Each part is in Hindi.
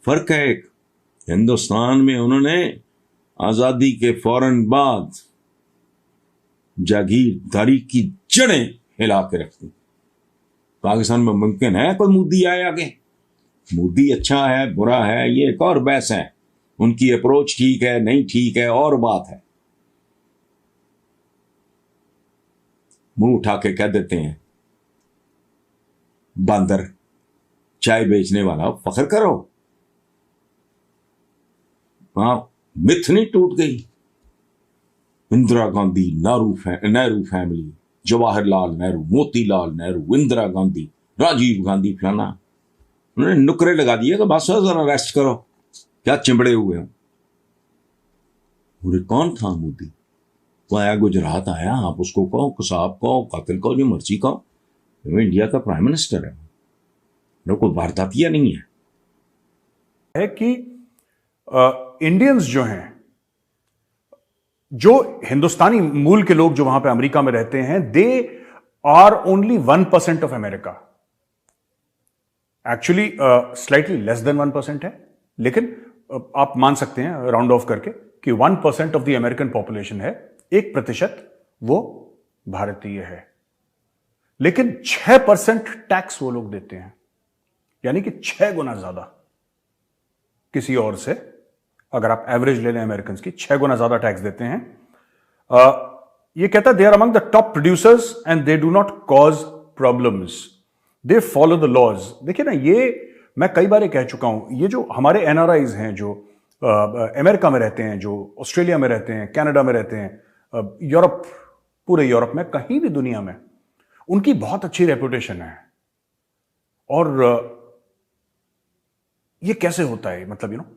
फर्क है एक, हिंदुस्तान में उन्होंने आजादी के फौरन बाद जागीरदारी की जड़ें हिला के रख दी। पाकिस्तान में मुमकिन है कोई मोदी आए आगे? मोदी अच्छा है बुरा है ये एक और बहस है, उनकी अप्रोच ठीक है नहीं ठीक है और बात है। मुंह उठा के कह देते हैं बंदर चाय बेचने वाला, फख्र करो। वहां मिथ नहीं टूट गई? इंदिरा गांधी, नेहरू फैमिली, जवाहरलाल नेहरू, मोतीलाल नेहरू, इंदिरा गांधी, राजीव गांधी, फलाना, उन्होंने नुकरे लगा दिए कि बस जरा रेस्ट करो, क्या चिंबड़े हुए हो। कौन था मोदी? वो आया गुजरात आया, आप उसको कहो कसाब कहो कातिल कहो जो मर्जी कहो, वो इंडिया का प्राइम मिनिस्टर है, कोई वारदातिया नहीं है कि इंडियंस जो हैं, जो हिंदुस्तानी मूल के लोग जो वहां पे अमेरिका में रहते हैं, they are only 1% of America. Actually slightly less than 1% है, लेकिन आप मान सकते हैं राउंड ऑफ करके कि 1% ऑफ द अमेरिकन पॉपुलेशन है, 1% वो भारतीय है। लेकिन 6% टैक्स वो लोग देते हैं, यानी कि 6 गुना ज्यादा किसी और से। अगर आप एवरेज ले लें अमेरिकन की, 6 गुना ज्यादा टैक्स देते हैं। ये कहता है they are among the top producers and they do not cause problems, they follow the laws. देखिए ना, ये मैं कई बार कह चुका हूं, ये जो हमारे एनआरआईज हैं जो अमेरिका में रहते हैं, जो ऑस्ट्रेलिया में रहते हैं, कनाडा में रहते हैं, यूरोप, पूरे यूरोप में, कहीं भी दुनिया में, उनकी बहुत अच्छी रेपुटेशन है। और ये कैसे होता है? मतलब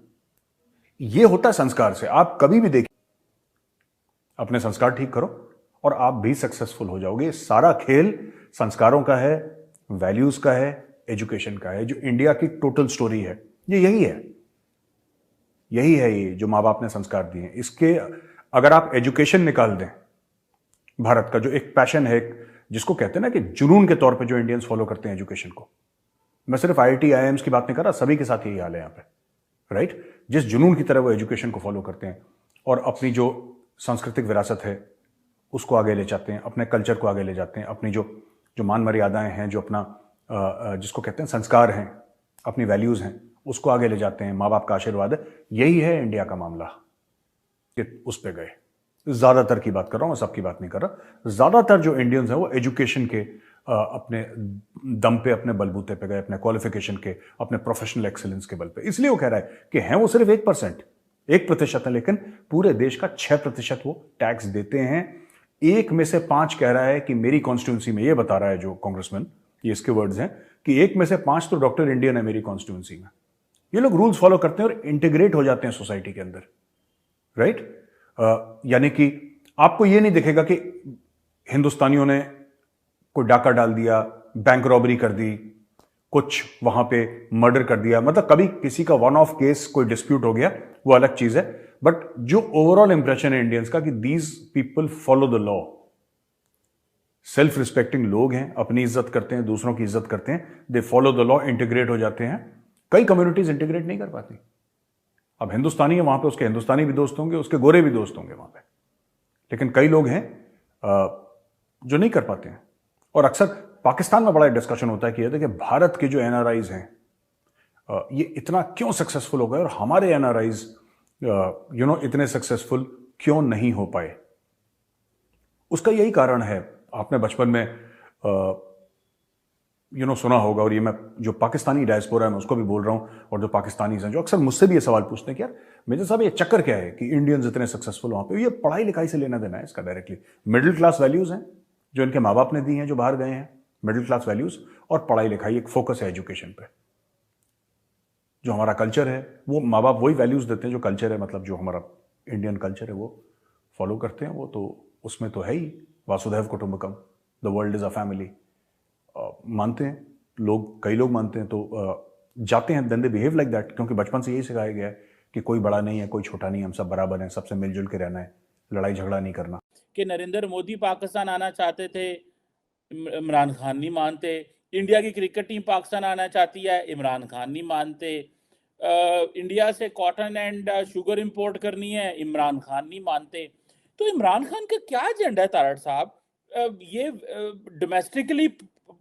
ये होता है संस्कार से। आप कभी भी देखिए, अपने संस्कार ठीक करो और आप भी सक्सेसफुल हो जाओगे। सारा खेल संस्कारों का है, वैल्यूज का है, एजुकेशन का है। जो इंडिया की टोटल स्टोरी है ये यही है, यही है ये जो माँ बाप ने संस्कार दिए हैं। इसके अगर आप एजुकेशन निकाल दें, भारत का जो एक पैशन है, जिसको कहते हैं ना कि जुनून के तौर पे जो इंडियंस फॉलो करते हैं एजुकेशन को, मैं सिर्फ आईआईटी आईआईएम्स की बात नहीं कर रहा, सभी के साथ यही हाल है यहाँ पे, राइट? जिस जुनून की तरह वो एजुकेशन को फॉलो करते हैं और अपनी जो सांस्कृतिक विरासत है उसको आगे ले जाते हैं, अपने कल्चर को आगे ले जाते हैं, अपनी जो जो मान मर्यादाएं हैं, जो अपना जिसको कहते हैं संस्कार हैं, अपनी वैल्यूज हैं, उसको आगे ले जाते हैं। माँ बाप का आशीर्वाद है। यही है इंडिया का मामला कि उस पर गए। ज्यादातर की बात कर रहा हूं मैं, सबकी बात नहीं कर रहा। ज्यादातर जो इंडियंस हैं वो एजुकेशन के अपने दम पे, अपने बलबूते पे गए, अपने क्वालिफिकेशन के, अपने प्रोफेशनल एक्सीलेंस के बल पे। इसलिए वो कह रहा है कि हैं वो सिर्फ 1% है, लेकिन पूरे देश का 6% वो टैक्स देते हैं। 1 में से 5 कह रहा है कि मेरी कॉन्स्टिट्यूंसी में, ये बता रहा है जो कांग्रेसमैन, ये इसके वर्ड्स हैं कि 1 में से 5 तो डॉक्टर इंडियन है मेरी कॉन्स्टिट्यूंसी में। ये लोग रूल्स फॉलो करते हैं और इंटीग्रेट हो जाते हैं सोसाइटी के अंदर, राइट? यानी कि आपको ये नहीं दिखेगा कि हिंदुस्तानियों ने कोई डाका डाल दिया, बैंक रॉबरी कर दी, कुछ वहां पे मर्डर कर दिया। मतलब कभी किसी का वन ऑफ केस कोई डिस्प्यूट हो गया, वो अलग चीज है। बट जो ओवरऑल इंप्रेशन है इंडियंस का कि these people follow the law, self respecting लोग हैं, अपनी इज्जत करते हैं, दूसरों की इज्जत करते हैं, दे फॉलो द लॉ, इंटीग्रेट हो जाते हैं। कई कम्युनिटीज इंटीग्रेट नहीं कर पाती। अब हिंदुस्तानी है वहां पे, उसके हिंदुस्तानी भी दोस्त होंगे, उसके गोरे भी दोस्त होंगे वहां पे, लेकिन कई लोग हैं जो नहीं कर पाते हैं। और अक्सर पाकिस्तान में बड़ा डिस्कशन होता है कि देखिए भारत के जो एनआरआईज हैं ये इतना क्यों सक्सेसफुल हो गए और हमारे एनआरआईज इतने सक्सेसफुल क्यों नहीं हो पाए। उसका यही कारण है, आपने बचपन में सुना होगा, और ये मैं जो पाकिस्तानी डायस्पोरा है मैं उसको भी बोल रहा हूं, और जो पाकिस्तानीज हैं जो अक्सर मुझसे भी ये सवाल पूछते हैं कि यार मेजर साहब ये चक्कर क्या है कि इंडियंस इतने सक्सेसफुल वहां पे। ये पढ़ाई लिखाई से लेना देना है इसका डायरेक्टली। मिडिल क्लास वैल्यूज हैं जो इनके माँ बाप ने दी हैं, जो बाहर गए हैं, मिडिल क्लास वैल्यूज और पढ़ाई लिखाई, एक फोकस है एजुकेशन पे। जो हमारा कल्चर है वो माँ बाप वही वैल्यूज देते हैं जो कल्चर है, मतलब जो हमारा इंडियन कल्चर है वो फॉलो करते हैं। वो तो उसमें तो है ही, वासुधैव कुटुंबकम, the world is a family, मानते हैं लोग, कई लोग मानते हैं, तो जाते हैं, then they behave like that, क्योंकि बचपन से यही सिखाया गया है कि कोई बड़ा नहीं है, कोई छोटा नहीं है, हम सब बराबर हैं, सबसे मिलजुल के रहना है, लड़ाई झगड़ा नहीं करना। कि नरेंद्र मोदी पाकिस्तान आना चाहते थे, इमरान खान नहीं मानते। इंडिया की क्रिकेट टीम पाकिस्तान आना चाहती है, इमरान खान नहीं मानते। इंडिया से कॉटन एंड शुगर इंपोर्ट करनी है, इमरान खान नहीं मानते। तो इमरान खान का क्या एजेंडा है तारड़ साहब? ये डोमेस्टिकली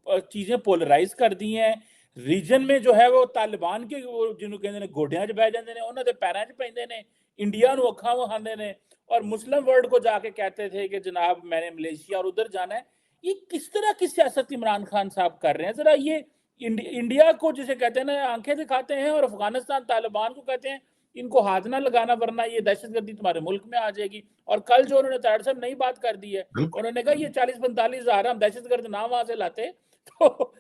चीजें पोलराइज कर दी हैं, रीजन में जो है वो तालिबान के वो जिन्हों कहते ने गोडियां 'ਚ ਬਹਿ ਜਾਂਦੇ ਨੇ, ਉਹਨਾਂ ਦੇ ਪੈਰਾਂ 'ਚ ਪੈਂਦੇ ਨੇ, इंडिया ਨੂੰ ਅੱਖਾਂ ਵਿਖਾਉਂਦੇ ਨੇ और मुस्लिम वर्ल्ड को जाके कहते थे कि जनाब मैंने मलेशिया और उधर जाना है। ये किस तरह की सियासत इमरान खान साहब कर रहे हैं? जरा ये इंडिया को जिसे कहते हैं ना आंखें दिखाते हैं और अफगानिस्तान तालिबान को कहते हैं इनको हाथ ना लगाना वरना ये दहशतगर्दी तुम्हारे मुल्क में आ जाएगी। और कल जो उन्होंने तारड़ साहब नई बात कर दी है, उन्होंने कहा ये 40-45 हजार हम दहशतगर्द ना वहां से लाते तो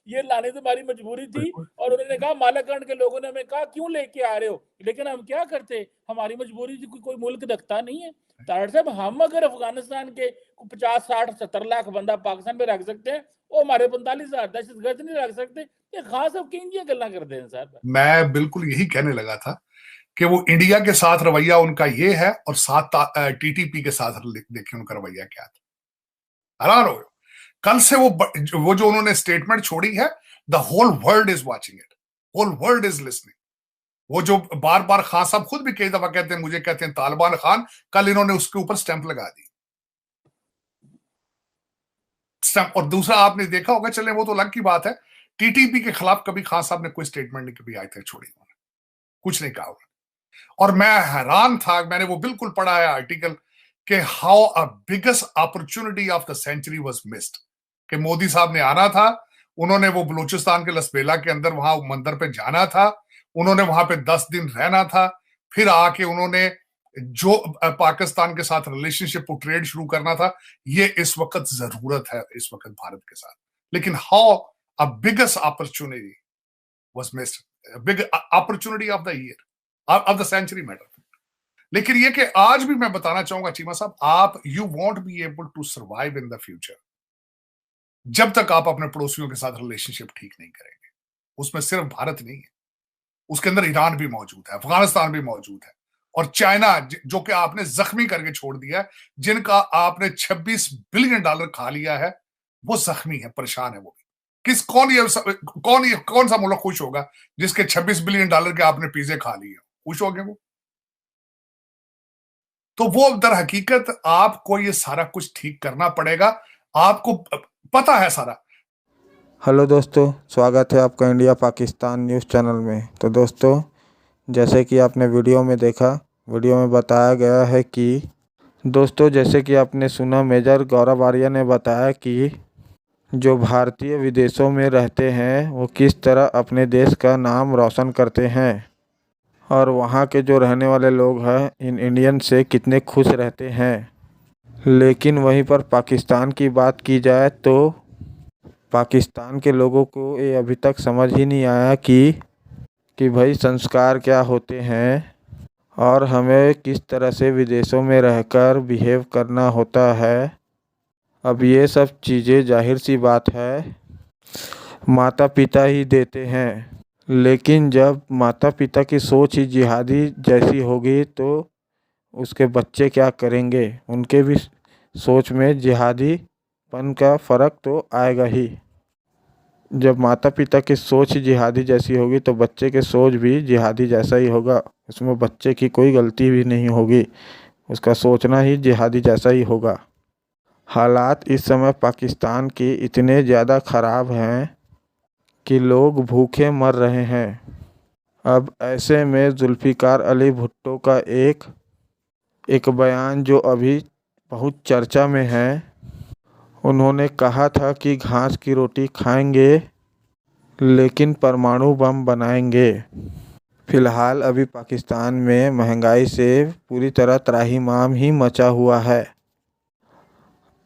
ये लाने तो हमारी मजबूरी थी। और उन्होंने कहा मालाकंड के लोगों ने हमें कहा क्यों लेके आ रहे हो, लेकिन हम क्या करते, हमारी मजबूरी थी, कोई मुल्क दखता नहीं है। तारड़ साहब हम अगर अफगानिस्तान के 50-60-70 लाख बंदा पाकिस्तान में रख सकते हैं, वो हमारे 45 हजार दहशतगर्द नहीं रख सकते। ये खास अब किन गल्ला करते हैं साहब? मैं बिल्कुल यही कहने लगा था कि वो इंडिया के साथ रवैया उनका ये है और साथ टीटीपी के साथ देखिए उनका रवैया क्या था। हैरान हो गए कल से वो जो उन्होंने स्टेटमेंट छोड़ी है, the whole world is watching it, whole world is listening. वो जो बार बार खान साहब खुद भी कई दफा कहते हैं, मुझे कहते हैं तालिबान खान, कल इन्होंने उसके ऊपर स्टैंप लगा दी स्टैंप। और दूसरा आपने देखा होगा, चले वो तो अलग की बात है, टीटीपी के खिलाफ कभी खान साहब ने कोई स्टेटमेंट नहीं कभी आज तक छोड़ी, उन्होंने कुछ नहीं कहा। और मैं हैरान था, मैंने वो बिल्कुल पढ़ा है आर्टिकल कि how a biggest opportunity of the century was missed, कि मोदी साहब ने आना था, उन्होंने वो बलूचिस्तान के लसबेला के अंदर वहां मंदिर पे जाना था, उन्होंने वहां पे 10 दिन रहना था, फिर आके उन्होंने जो पाकिस्तान के साथ रिलेशनशिप और ट्रेड शुरू करना था। ये इस वक्त जरूरत है इस वक्त भारत के साथ, लेकिन how a biggest opportunity was missed, big opportunity of the year of the century matter. लेकिन ये कि आज भी मैं बताना चाहूंगा चीमा साहब, आप you won't be able to survive in the future जब तक आप अपने पड़ोसियों के साथ रिलेशनशिप ठीक नहीं करेंगे। उसमें सिर्फ भारत नहीं है, उसके अंदर ईरान भी मौजूद है, अफगानिस्तान भी मौजूद है, और चाइना जो कि आपने जख्मी करके छोड़ दिया है, जिनका आपने $26 बिलियन खा लिया है, वो जख्मी है, परेशान है। वो भी कौन सा मुल्क खुश होगा जिसके $26 बिलियन के आपने पिज्जे खा लिए? खुश हो गए वो? तो वो दर हकीकत आपको ये सारा कुछ ठीक करना पड़ेगा, आपको पता है सारा। हेलो दोस्तों, स्वागत है आपका इंडिया पाकिस्तान न्यूज़ चैनल में। तो दोस्तों, जैसे कि आपने वीडियो में देखा, वीडियो में बताया गया है कि जैसे कि आपने सुना, मेजर गौरव आर्या ने बताया कि जो भारतीय विदेशों में रहते हैं वो किस तरह अपने देश का नाम रोशन करते हैं और वहाँ के जो रहने वाले लोग हैं इन इंडियन से कितने खुश रहते हैं। लेकिन वहीं पर पाकिस्तान की बात की जाए तो पाकिस्तान के लोगों को ये अभी तक समझ ही नहीं आया कि भाई संस्कार क्या होते हैं और हमें किस तरह से विदेशों में रहकर बिहेव करना होता है। अब ये सब चीज़ें जाहिर सी बात है माता पिता ही देते हैं, लेकिन जब माता पिता की सोच ही जिहादी जैसी होगी तो उसके बच्चे क्या करेंगे? उनके भी सोच में जिहादीपन का फ़र्क तो आएगा ही। जब माता पिता की सोच ही जिहादी जैसी होगी तो बच्चे के सोच भी जिहादी जैसा ही होगा। उसमें बच्चे की कोई गलती भी नहीं होगी, उसका सोचना ही जिहादी जैसा ही होगा। हालात इस समय पाकिस्तान के इतने ज़्यादा ख़राब हैं कि लोग भूखे मर रहे हैं। अब ऐसे में जुल्फ़िकार अली भुट्टो का एक बयान जो अभी बहुत चर्चा में है, उन्होंने कहा था कि घास की रोटी खाएंगे लेकिन परमाणु बम बनाएंगे। फ़िलहाल अभी पाकिस्तान में महंगाई से पूरी तरह त्राहिमाम ही मचा हुआ है।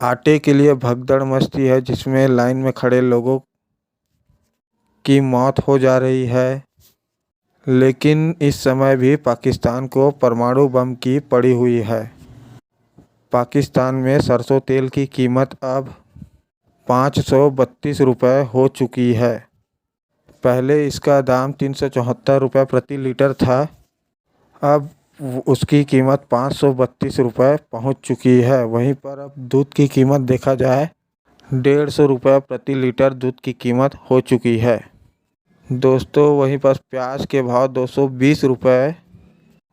आटे के लिए भगदड़ मचती है जिसमें लाइन में खड़े लोगों की मौत हो जा रही है, लेकिन इस समय भी पाकिस्तान को परमाणु बम की पड़ी हुई है। पाकिस्तान में सरसों तेल की कीमत अब 532 रुपये हो चुकी है। पहले इसका दाम 374 रुपये प्रति लीटर था, अब उसकी कीमत 532 रुपये पहुँच चुकी है। वहीं पर अब दूध की कीमत देखा जाए 150 रुपये प्रति लीटर दूध की कीमत हो चुकी है। दोस्तों वहीं पर प्याज के भाव 220 रुपये।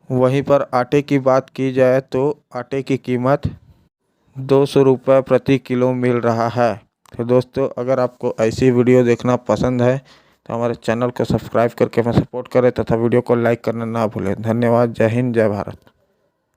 वहीं पर आटे की बात की जाए तो आटे की कीमत 200 रुपये प्रति किलो मिल रहा है। तो दोस्तों अगर आपको ऐसी वीडियो देखना पसंद है तो हमारे चैनल को सब्सक्राइब करके हमें सपोर्ट करें तथा वीडियो को लाइक करना ना भूलें। धन्यवाद। जय हिंद, जय भारत।